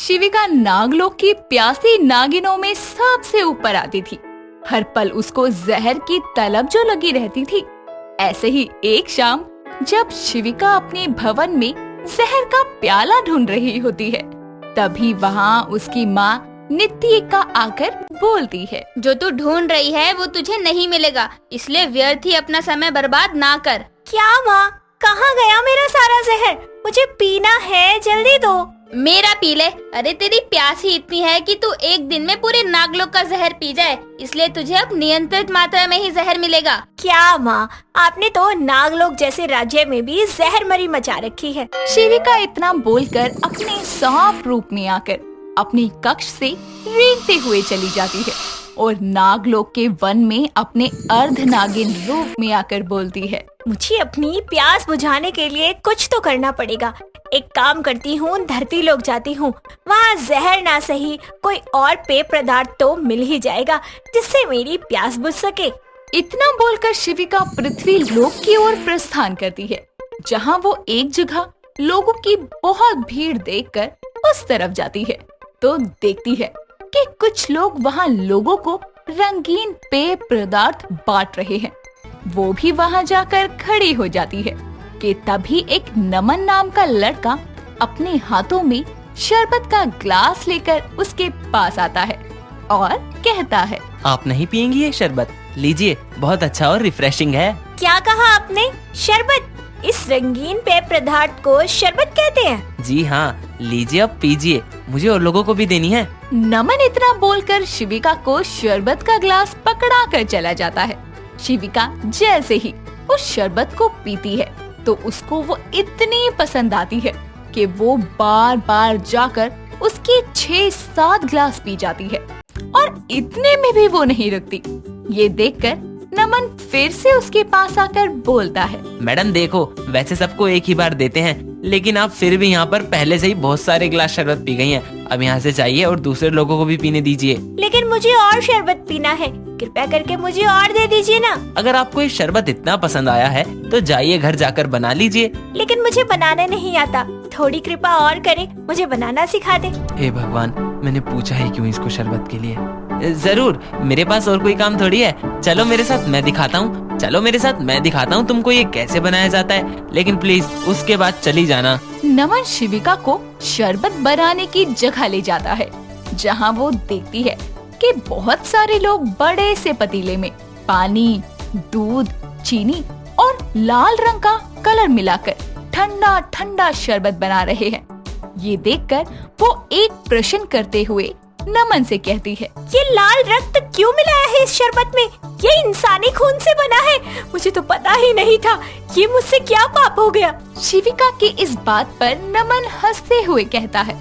शिविका नागलोक की प्यासी नागिनों में सबसे ऊपर आती थी। हर पल उसको जहर की तलब जो लगी रहती थी। ऐसे ही एक शाम जब शिविका अपने भवन में जहर का प्याला ढूंढ रही होती है, तभी वहाँ उसकी माँ नित्यिका आकर बोलती है, जो तू ढूंढ रही है वो तुझे नहीं मिलेगा, इसलिए व्यर्थ ही अपना समय बर्बाद ना कर। क्या माँ, कहाँ गया मेरा सारा जहर? मुझे पीना है, जल्दी दो। मेरा पी ले। अरे तेरी प्यास ही इतनी है कि तू एक दिन में पूरे नागलोक का जहर पी जाए, इसलिए तुझे अब नियंत्रित मात्रा में ही जहर मिलेगा। क्या माँ, आपने तो नागलोक जैसे राज्य में भी जहरमरी मचा रखी है। शिविका इतना बोलकर अपने साफ रूप में आकर अपने कक्ष से रेंगते हुए चली जाती है और नागलोक के वन में अपने अर्ध नागिन रूप में आकर बोलती है, मुझे अपनी प्यास बुझाने के लिए कुछ तो करना पड़ेगा। एक काम करती हूँ, धरती लोक जाती हूँ, वहाँ जहर ना सही कोई और पेय पदार्थ तो मिल ही जाएगा जिससे मेरी प्यास बुझ सके। इतना बोलकर शिविका पृथ्वी लोक की ओर प्रस्थान करती है, जहाँ वो एक जगह लोगों की बहुत भीड़ देखकर उस तरफ जाती है तो देखती है कि कुछ लोग वहाँ लोगों को रंगीन पेय पदार्थ बांट रहे हैं। वो भी वहाँ जाकर खड़ी हो जाती है कि तभी एक नमन नाम का लड़का अपने हाथों में शरबत का ग्लास लेकर उसके पास आता है और कहता है, आप नहीं पियेंगी ये शरबत? लीजिए, बहुत अच्छा और रिफ्रेशिंग है। क्या कहा आपने? शरबत? इस रंगीन पेय पदार्थ को शरबत कहते हैं? जी हाँ, लीजिए, अब पीजिए, मुझे और लोगों को भी देनी है। नमन इतना बोलकर शिविका को शरबत का ग्लास पकड़ा कर चला जाता है। शिविका जैसे ही उस शरबत को पीती है तो उसको वो इतनी पसंद आती है कि वो बार बार जाकर उसके 6-7 ग्लास पी जाती है और इतने में भी वो नहीं रुकती। ये देखकर नमन फिर से उसके पास आकर बोलता है, मैडम देखो, वैसे सबको एक ही बार देते हैं, लेकिन आप फिर भी यहाँ पर पहले से ही बहुत सारे ग्लास शरबत पी गई हैं। अब यहाँ से चाहिए और दूसरे लोगों को भी पीने दीजिए। लेकिन मुझे और शरबत पीना है, कृपया करके मुझे और दे दीजिए ना। अगर आपको ये शरबत इतना पसंद आया है तो जाइए घर जाकर बना लीजिए। लेकिन मुझे बनाना नहीं आता, थोड़ी कृपा और करें, मुझे बनाना सिखा दे। हे भगवान, मैंने पूछा ही क्यों इसको शरबत के लिए। जरूर, मेरे पास और कोई काम थोड़ी है। चलो मेरे साथ, मैं दिखाता हूँ। चलो मेरे साथ, मैं दिखाता हूँ तुमको ये कैसे बनाया जाता है, लेकिन प्लीज उसके बाद चली जाना। नमन शिविका को शरबत बनाने की जगह ले जाता है, जहाँ वो देखती है कि बहुत सारे लोग बड़े से पतीले में पानी, दूध, चीनी और लाल रंग का कलर मिलाकर ठंडा ठंडा शरबत बना रहे हैं। ये देखकर वो एक प्रश्न करते हुए नमन से कहती है, ये लाल रक्त क्यों मिलाया है इस शरबत में? ये इंसानी खून से बना है, मुझे तो पता ही नहीं था। ये मुझसे क्या पाप हो गया? शिविका की इस बात पर नमन हंसते हुए कहता है,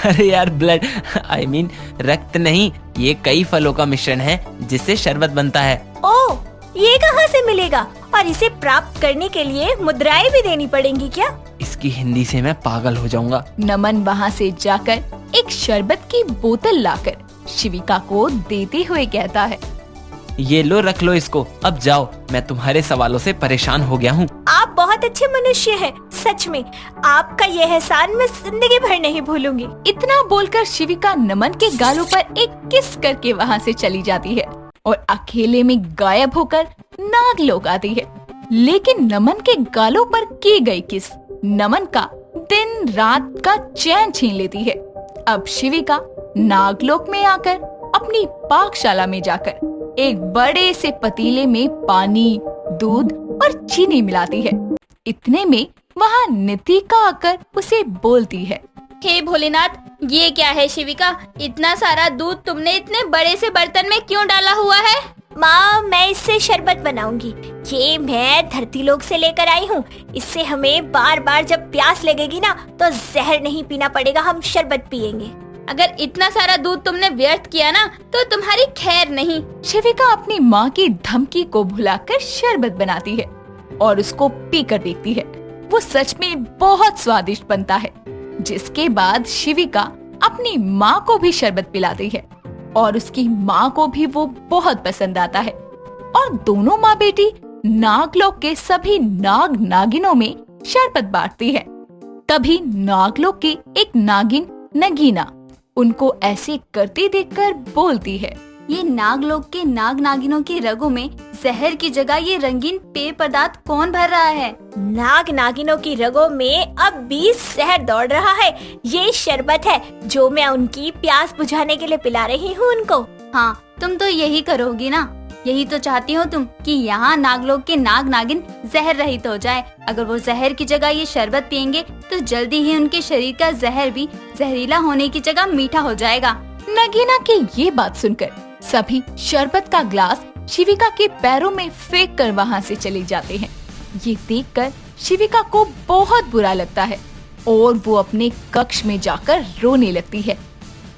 अरे यार, ब्लड I mean, रक्त नहीं, ये कई फलों का मिश्रण है जिससे शरबत बनता है। ओह, ये कहाँ से मिलेगा? और इसे प्राप्त करने के लिए मुद्राएं भी देनी पड़ेंगी क्या? इसकी हिंदी से मैं पागल हो जाऊंगा। नमन वहाँ से जाकर एक शरबत की बोतल लाकर शिविका को देते हुए कहता है, ये लो, रख लो इसको, अब जाओ, मैं तुम्हारे सवालों से परेशान हो गया हूँ। आप बहुत अच्छे मनुष्य हैं, सच में आपका ये एहसान मैं जिंदगी भर नहीं भूलूंगी। इतना बोलकर शिविका नमन के गालों पर एक किस करके वहाँ से चली जाती है और अकेले में गायब होकर नागलोक आती है। लेकिन नमन के गालों पर की गई किस नमन का दिन रात का चैन छीन लेती है। अब शिविका नागलोक में आकर अपनी पाकशाला में जाकर एक बड़े से पतीले में पानी, दूध और चीनी मिलाती है। इतने में वहाँ नित्यिका आकर उसे बोलती है, हे भोलेनाथ, ये क्या है शिविका? इतना सारा दूध तुमने इतने बड़े से बर्तन में क्यों डाला हुआ है? माँ, मैं इससे शरबत बनाऊंगी। ये मैं धरती लोक से लेकर आई हूँ। इससे हमें बार बार जब प्यास लगेगी ना तो जहर नहीं पीना पड़ेगा, हम शरबत पियेंगे। अगर इतना सारा दूध तुमने व्यर्थ किया ना तो तुम्हारी खैर नहीं। शिविका अपनी माँ की धमकी को भुलाकर शरबत बनाती है और उसको पीकर देखती है। वो सच में बहुत स्वादिष्ट बनता है, जिसके बाद शिविका अपनी माँ को भी शरबत पिलाती है और उसकी माँ को भी वो बहुत पसंद आता है और दोनों माँ बेटी नागलोक के सभी नाग नागिनों में शरबत बांटती है। तभी नागलोक की एक नागिन नगीना उनको ऐसे करते देखकर बोलती है। ये नागलोक के नाग नागिनों की रगों में जहर की जगह ये रंगीन पेय पदार्थ कौन भर रहा है? नाग नागिनों की रगों में अब भी जहर दौड़ रहा है। ये शरबत है जो मैं उनकी प्यास बुझाने के लिए पिला रही हूँ उनको। हाँ, तुम तो यही करोगी ना। यही तो चाहती हो तुम कि यहाँ नागलोक के नाग नागिन जहर रहित हो जाए। अगर वो जहर की जगह ये शरबत पियेंगे तो जल्दी ही उनके शरीर का जहर भी जहरीला होने की जगह मीठा हो जाएगा। नगीना की ये बात सुनकर सभी शरबत का ग्लास शिविका के पैरों में फेंक कर वहाँ से चले जाते हैं। ये देखकर शिविका को बहुत बुरा लगता है और वो अपने कक्ष में जाकर रोने लगती है।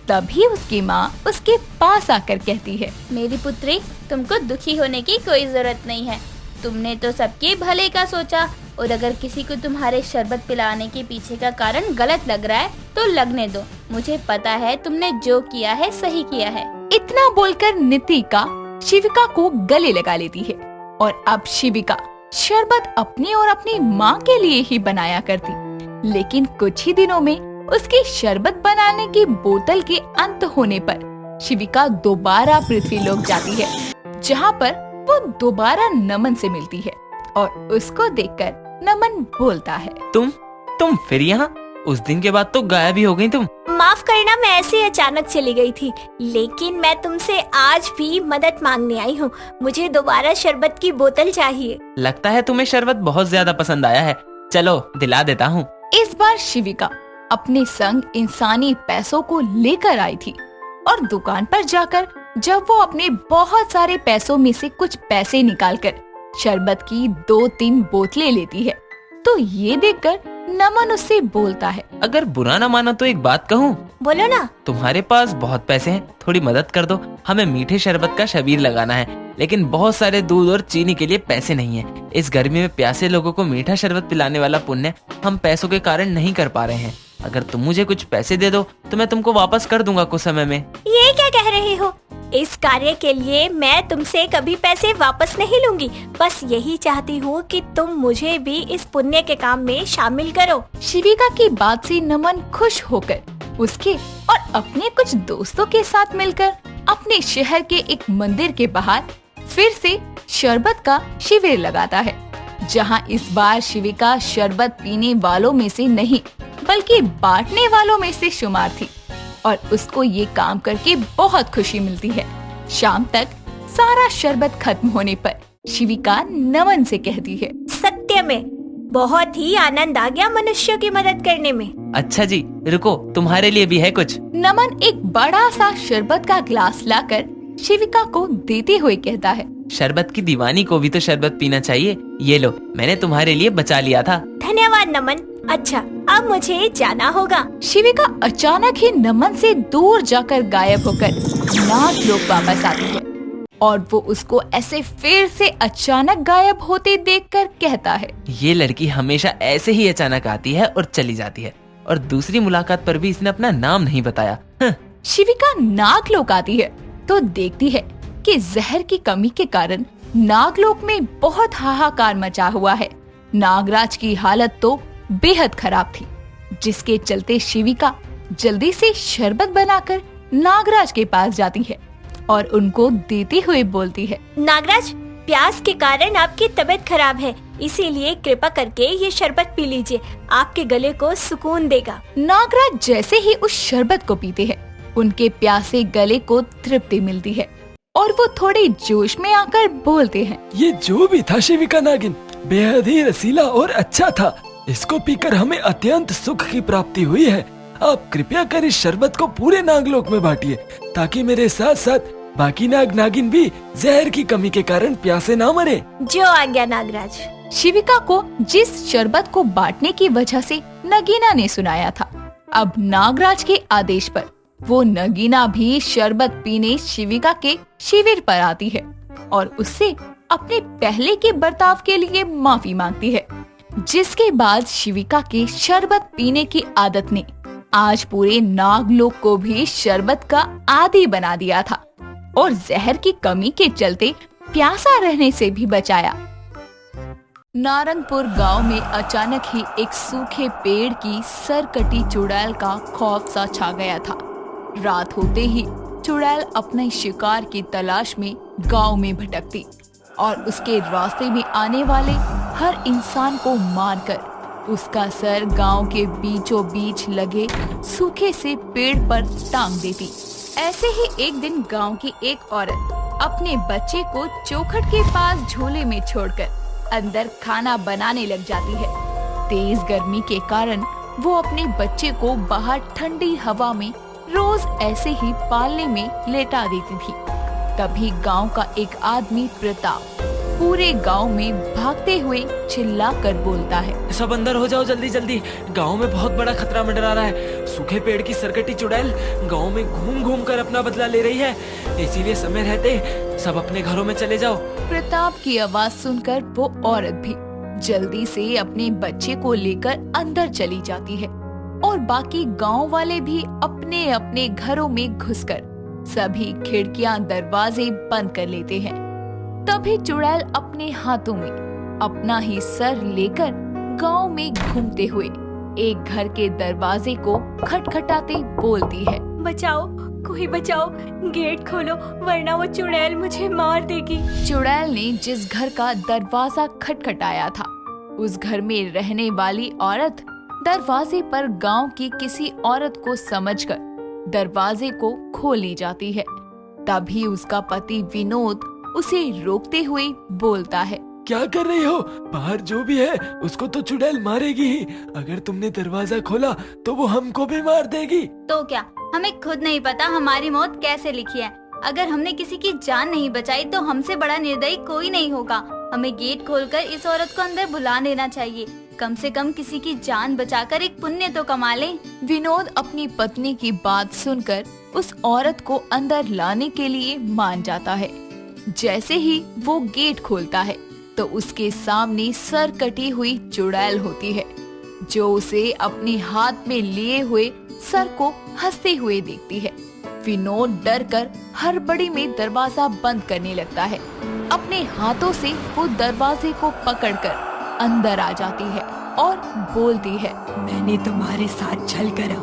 तभी उसकी माँ उसके पास आकर कहती है, मेरी पुत्री, तुमको दुखी होने की कोई जरूरत नहीं है। तुमने तो सबके भले का सोचा, और अगर किसी को तुम्हारे शरबत पिलाने के पीछे का कारण गलत लग रहा है तो लगने दो। मुझे पता है तुमने जो किया है सही किया है। इतना बोलकर नितिका शिविका को गले लगा लेती है और अब शिविका शरबत अपनी और अपनी माँ के लिए ही बनाया करती। लेकिन कुछ ही दिनों में उसकी शरबत बनाने की बोतल के अंत होने पर शिविका दोबारा पृथ्वीलोक जाती है, जहाँ पर वो दोबारा नमन से मिलती है और उसको देखकर नमन बोलता है, तुम फिर यहाँ? उस दिन के बाद तो गायब ही हो गई तुम। माफ करना, मैं ऐसे ही अचानक चली गई थी, लेकिन मैं तुमसे आज भी मदद मांगने आई हूँ। मुझे दोबारा शरबत की बोतल चाहिए। लगता है तुम्हें शरबत बहुत ज्यादा पसंद आया है। चलो दिला देता हूँ। इस बार शिविका अपने संग इंसानी पैसों को लेकर आई थी और दुकान पर जाकर जब वो अपने बहुत सारे पैसों में से कुछ पैसे निकालकर शरबत की 2-3 बोतलें लेती है तो ये देखकर नमन उससे बोलता है, अगर बुरा न मानो तो एक बात कहूँ? बोलो ना। तुम्हारे पास बहुत पैसे हैं, थोड़ी मदद कर दो। हमें मीठे शरबत का शबीर लगाना है, लेकिन बहुत सारे दूध और चीनी के लिए पैसे नहीं है। इस गर्मी में प्यासे लोगों को मीठा शरबत पिलाने वाला पुण्य हम पैसों के कारण नहीं कर पा रहे हैं। अगर तुम मुझे कुछ पैसे दे दो तो मैं तुमको वापस कर दूंगा कुछ समय में। ये क्या कह रहे हो? इस कार्य के लिए मैं तुमसे कभी पैसे वापस नहीं लूंगी। बस यही चाहती हूँ कि तुम मुझे भी इस पुण्य के काम में शामिल करो। शिविका की बात से नमन खुश होकर उसके और अपने कुछ दोस्तों के साथ मिलकर अपने शहर के एक मंदिर के बाहर फिर से शरबत का शिविर लगाता है, जहाँ इस बार शिविका शरबत पीने वालों में से नहीं बल्कि बांटने वालों में से शुमार थी और उसको ये काम करके बहुत खुशी मिलती है। शाम तक सारा शरबत खत्म होने पर शिविका नमन से कहती है, सत्य में बहुत ही आनंद आ गया मनुष्यों की मदद करने में। अच्छा जी, रुको, तुम्हारे लिए भी है कुछ। नमन एक बड़ा सा शरबत का ग्लास लाकर शिविका को देते हुए कहता है, शरबत की दीवानी को भी तो शरबत पीना चाहिए। ये लो, मैंने तुम्हारे लिए बचा लिया था। धन्यवाद नमन। अच्छा, अब मुझे जाना होगा। शिविका अचानक ही नमन से दूर जाकर गायब होकर नागलोक वापस आती है और वो उसको ऐसे फिर से अचानक गायब होते देखकर कहता है, ये लड़की हमेशा ऐसे ही अचानक आती है और चली जाती है, और दूसरी मुलाकात पर भी इसने अपना नाम नहीं बताया। शिविका नागलोक आती है तो देखती है कि जहर की कमी के कारण नागलोक में बहुत हाहाकार मचा हुआ है। नागराज की हालत तो बेहद खराब थी, जिसके चलते शिविका जल्दी से शरबत बनाकर नागराज के पास जाती है और उनको देते हुए बोलती है, नागराज, प्यास के कारण आपकी तबीयत खराब है, इसीलिए कृपा करके ये शरबत पी लीजिए, आपके गले को सुकून देगा। नागराज जैसे ही उस शरबत को पीते हैं, उनके प्यासे गले को तृप्ति मिलती है और वो थोड़े जोश में आकर बोलते हैं, ये जो भी था शिविका नागिन, बेहद ही रसीला और अच्छा था। इसको पीकर हमें अत्यंत सुख की प्राप्ति हुई है। आप कृपया कर इस शरबत को पूरे नागलोक में बांटिए, ताकि मेरे साथ साथ बाकी नाग नागिन भी जहर की कमी के कारण प्यासे ना मरे। जो आज्ञा नागराज। शिविका को जिस शरबत को बांटने की वजह से नगीना ने सुनाया था, अब नागराज के आदेश पर वो नगीना भी शरबत पीने शिविका के शिविर पर आती है और उससे अपने पहले के बर्ताव के लिए माफी मांगती है, जिसके बाद शिविका के शरबत पीने की आदत ने आज पूरे नागलोक को भी शरबत का आदी बना दिया था और जहर की कमी के चलते प्यासा रहने से भी बचाया। नारंगपुर गांव में अचानक ही एक सूखे पेड़ की सरकटी चुड़ैल का खौफ सा छा गया था। रात होते ही चुड़ैल अपने शिकार की तलाश में गांव में भटकती और उसके रास्ते में आने वाले हर इंसान को मारकर उसका सर गांव के बीचों बीच लगे सूखे से पेड़ पर टांग देती। ऐसे ही एक दिन गांव की एक औरत अपने बच्चे को चौखट के पास झूले में छोड़कर अंदर खाना बनाने लग जाती है। तेज गर्मी के कारण वो अपने बच्चे को बाहर ठंडी हवा में रोज ऐसे ही पालने में लेटा देती थी। तभी गांव का एक आदमी प्रताप पूरे गांव में भागते हुए चिल्ला कर बोलता है, सब अंदर हो जाओ जल्दी जल्दी, गांव में बहुत बड़ा खतरा मंडरा रहा है। सूखे पेड़ की सरकटी चुड़ैल गांव में घूम घूम कर अपना बदला ले रही है, इसीलिए समय रहते सब अपने घरों में चले जाओ। प्रताप की आवाज सुनकर वो औरत भी जल्दी से अपने बच्चे को लेकर अंदर चली जाती है और बाकी गांव वाले भी अपने अपने घरों में घुसकर सभी खिड़कियां दरवाजे बंद कर लेते हैं। तभी चुड़ैल अपने हाथों में अपना ही सर लेकर गांव में घूमते हुए एक घर के दरवाजे को खटखटाते बोलती है, बचाओ, कोई बचाओ, गेट खोलो वरना वो चुड़ैल मुझे मार देगी। चुड़ैल ने जिस घर का दरवाजा खटखटाया था उस घर में रहने वाली औरत दरवाजे पर गांव की किसी औरत को समझकर दरवाजे को खोली जाती है। तभी उसका पति विनोद उसे रोकते हुए बोलता है, क्या कर रही हो? बाहर जो भी है उसको तो चुड़ैल मारेगी ही। अगर तुमने दरवाजा खोला तो वो हमको भी मार देगी। तो क्या हमें खुद नहीं पता हमारी मौत कैसे लिखी है? अगर हमने किसी की जान नहीं बचाई तो हमसे बड़ा निर्दयी कोई नहीं होगा। हमें गेट खोलकर इस औरत को अंदर बुला लेना चाहिए। कम से कम किसी की जान बचाकर एक पुण्य तो कमा लें। विनोद अपनी पत्नी की बात सुनकर उस औरत को अंदर लाने के लिए मान जाता है। जैसे ही वो गेट खोलता है तो उसके सामने सर कटी हुई चुड़ैल होती है, जो उसे अपने हाथ में लिए हुए सर को हंसते हुए देखती है। विनोद डर कर हड़बड़ी में दरवाजा बंद करने लगता है। अपने हाथों से वो दरवाजे को पकड़कर अंदर आ जाती है और बोलती है, मैंने तुम्हारे साथ छल करा,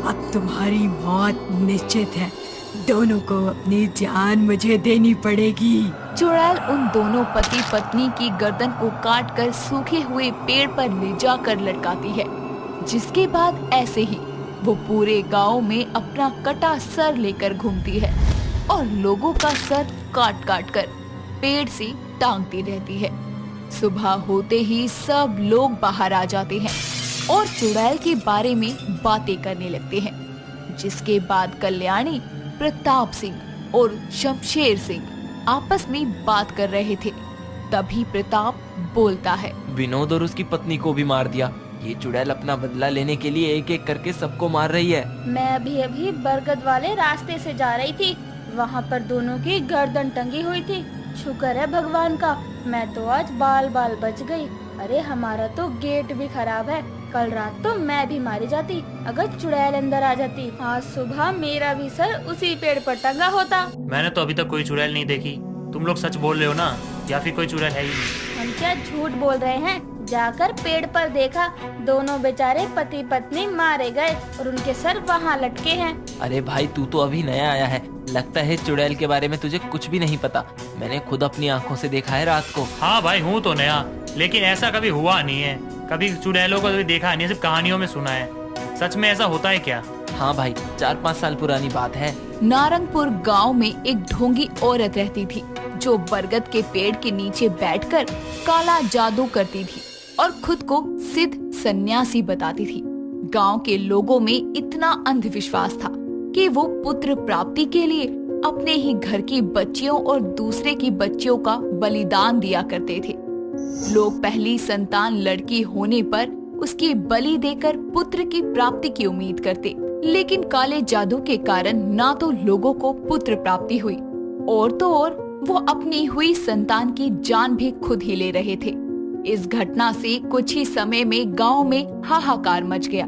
अब तुम्हारी मौत निश्चित है। दोनों को अपनी जान मुझे देनी पड़ेगी। चुड़ैल उन दोनों पति पत्नी की गर्दन को काटकर सूखे हुए पेड़ पर ले जाकर लटकाती है, जिसके बाद ऐसे ही वो पूरे गांव में अपना कटा सर लेकर घूमती है और लोगों का सर काट काट कर पेड़ से टांगती रहती है। सुबह होते ही सब लोग बाहर आ जाते हैं और चुड़ैल के बारे में बातें करने लगते हैं, जिसके बाद कल्याणी, प्रताप सिंह और शमशेर सिंह आपस में बात कर रहे थे। तभी प्रताप बोलता है, विनोद और उसकी पत्नी को भी मार दिया। ये चुड़ैल अपना बदला लेने के लिए एक एक करके सबको मार रही है। मैं अभी अभी बरगद वाले रास्ते से जा रही थी, वहाँ पर दोनों की गर्दन टंगी हुई थी। शुक्र है भगवान का, मैं तो आज बाल बाल बच गई। अरे हमारा तो गेट भी खराब है, कल रात तो मैं भी मारी जाती अगर चुड़ैल अंदर आ जाती। आज सुबह मेरा भी सर उसी पेड़ पर टंगा होता। मैंने तो अभी तक कोई चुड़ैल नहीं देखी। तुम लोग सच बोल रहे हो ना, या फिर कोई चुड़ैल है ही नहीं? हम क्या झूठ बोल रहे हैं? जाकर पेड़ पर देखा, दोनों बेचारे पति पत्नी मारे गए और उनके सर वहाँ लटके हैं। अरे भाई, तू तो अभी नया आया है, लगता है चुड़ैल के बारे में तुझे कुछ भी नहीं पता। मैंने खुद अपनी आंखों से देखा है रात को। हाँ भाई, हूँ तो नया, लेकिन ऐसा कभी हुआ नहीं है। कभी चुड़ैलों को कभी देखा नहीं, सिर्फ कहानियों में सुना है। सच में ऐसा होता है क्या? हाँ भाई, 4-5 साल पुरानी बात है। नारंगपुर गांव में एक ढोंगी औरत रहती थी, जो बरगद के पेड़ के नीचे बैठकर काला जादू करती थी और खुद को सिद्ध सन्यासी बताती थी। गांव के लोगों में इतना अंधविश्वास था कि वो पुत्र प्राप्ति के लिए अपने ही घर की बच्चियों और दूसरे की बच्चियों का बलिदान दिया करते थे। लोग पहली संतान लड़की होने पर उसकी बलि देकर पुत्र की प्राप्ति की उम्मीद करते, लेकिन काले जादू के कारण ना तो लोगों को पुत्र प्राप्ति हुई और तो और वो अपनी हुई संतान की जान भी खुद ही ले रहे थे। इस घटना से कुछ ही समय में गांव में हाहाकार मच गया।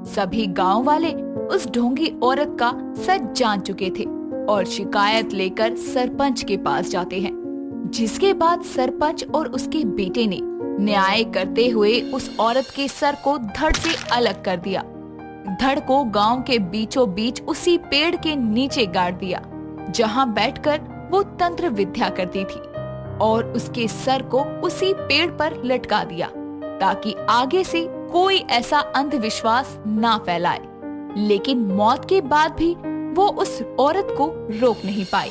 सभी गांव वाले उस ढोंगी औरत का सच जान चुके थे और शिकायत लेकर सरपंच के पास जाते हैं, जिसके बाद सरपंच और उसके बेटे ने न्याय करते हुए उस औरत के सर को धड़ से अलग कर दिया। धड़ को गांव के बीचों बीच उसी पेड़ के नीचे गाड़ दिया जहां बैठकर वो तंत्र विद्या करती थी, और उसके सर को उसी पेड़ पर लटका दिया ताकि आगे से कोई ऐसा अंधविश्वास ना फैलाए। लेकिन मौत के बाद भी वो उस औरत को रोक नहीं पाई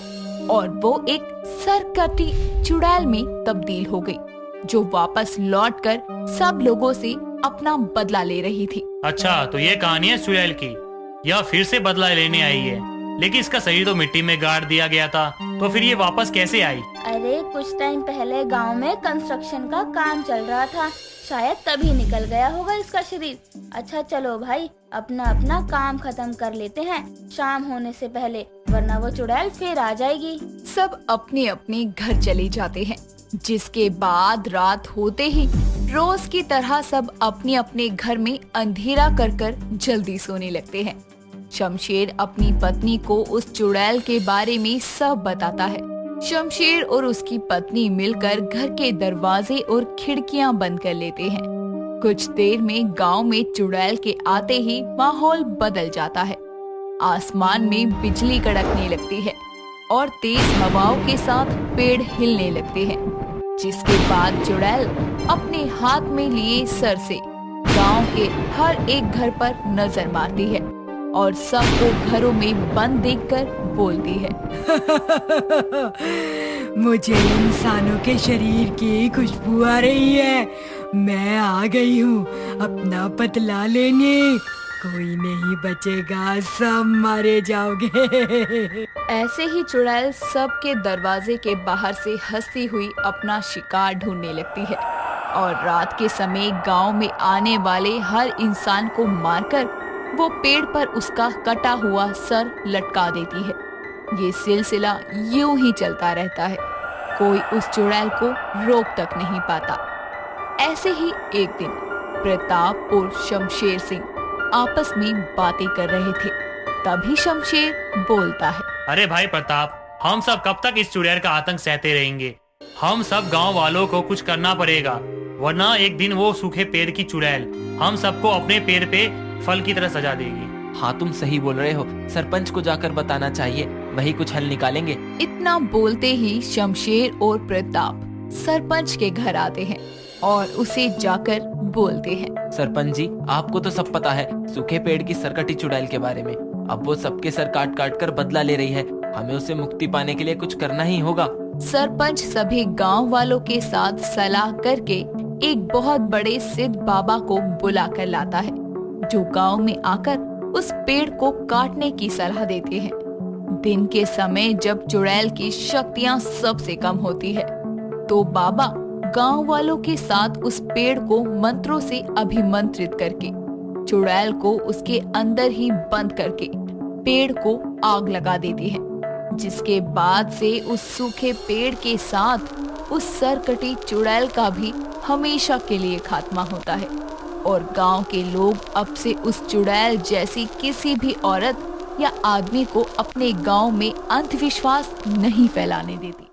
और वो एक सरकटी चुड़ैल में तब्दील हो गई, जो वापस लौटकर सब लोगों से अपना बदला ले रही थी। अच्छा, तो ये कहानी है चुड़ैल की। यह फिर से बदला लेने आई है, लेकिन इसका शरीर तो मिट्टी में गाड़ दिया गया था, तो फिर ये वापस कैसे आई? अरे कुछ टाइम पहले गांव में कंस्ट्रक्शन का काम चल रहा था, शायद तभी निकल गया होगा इसका शरीर। अच्छा चलो भाई, अपना अपना काम खत्म कर लेते हैं शाम होने से पहले, वरना वो चुड़ैल फिर आ जाएगी। सब अपने अपने घर चले जाते हैं, जिसके बाद रात होते ही रोज की तरह सब अपने अपने घर में अंधेरा कर कर जल्दी सोने लगते हैं। शमशेर अपनी पत्नी को उस चुड़ैल के बारे में सब बताता है। शमशेर और उसकी पत्नी मिलकर घर के दरवाजे और खिड़कियां बंद कर लेते हैं। कुछ देर में गांव में चुड़ैल के आते ही माहौल बदल जाता है। आसमान में बिजली कड़कने लगती है और तेज हवाओं के साथ पेड़ हिलने लगते हैं, जिसके बाद चुड़ैल अपने हाथ में लिए सर से गांव के हर एक घर पर नजर मारती है और सबको घरों में बंद देखकर बोलती है, मुझे इंसानों के शरीर की खुशबू आ रही है। मैं आ गई हूँ अपना बदला लेने। कोई नहीं बचेगा, सब मारे जाओगे। ऐसे ही चुड़ैल सबके दरवाजे के बाहर से हंसती हुई अपना शिकार ढूंढने लगती है और रात के समय गांव में आने वाले हर इंसान को मारकर वो पेड़ पर उसका कटा हुआ सर लटका देती है। ये सिलसिला यूं ही चलता रहता है, कोई उस चुड़ैल को रोक तक नहीं पाता। ऐसे ही एक दिन प्रताप और शमशेर सिंह आपस में बातें कर रहे थे। तभी शमशेर बोलता है, अरे भाई प्रताप, हम सब कब तक इस चुड़ैल का आतंक सहते रहेंगे? हम सब गांव वालों को कुछ करना पड़ेगा, वरना एक दिन वो सूखे पेड़ की चुड़ैल हम सबको अपने पेड़ पे फल की तरह सजा देगी। हाँ, तुम सही बोल रहे हो। सरपंच को जाकर बताना चाहिए, वही कुछ हल निकालेंगे। इतना बोलते ही शमशेर और प्रताप सरपंच के घर आते हैं और उसे जाकर बोलते हैं, सरपंच जी, आपको तो सब पता है सूखे पेड़ की सरकटी चुड़ैल के बारे में। अब वो सबके सर काट काट कर बदला ले रही है, हमें उसे मुक्ति पाने के लिए कुछ करना ही होगा। सरपंच सभी गांव वालों के साथ सलाह करके एक बहुत बड़े सिद्ध बाबा को बुला कर लाता है, जो गांव में आकर उस पेड़ को काटने की सलाह देते हैं। दिन के समय जब चुड़ैल की शक्तियां सबसे कम होती है, तो बाबा गांव वालों के साथ उस पेड़ को मंत्रों से अभिमंत्रित करके चुड़ैल को उसके अंदर ही बंद करके पेड़ को आग लगा देती है, जिसके बाद से उस सूखे पेड़ के साथ उस सरकटी चुड़ैल का भी हमेशा के लिए खात्मा होता है और गांव के लोग अब से उस चुड़ैल जैसी किसी भी औरत या आदमी को अपने गांव में अंधविश्वास नहीं फैलाने देती।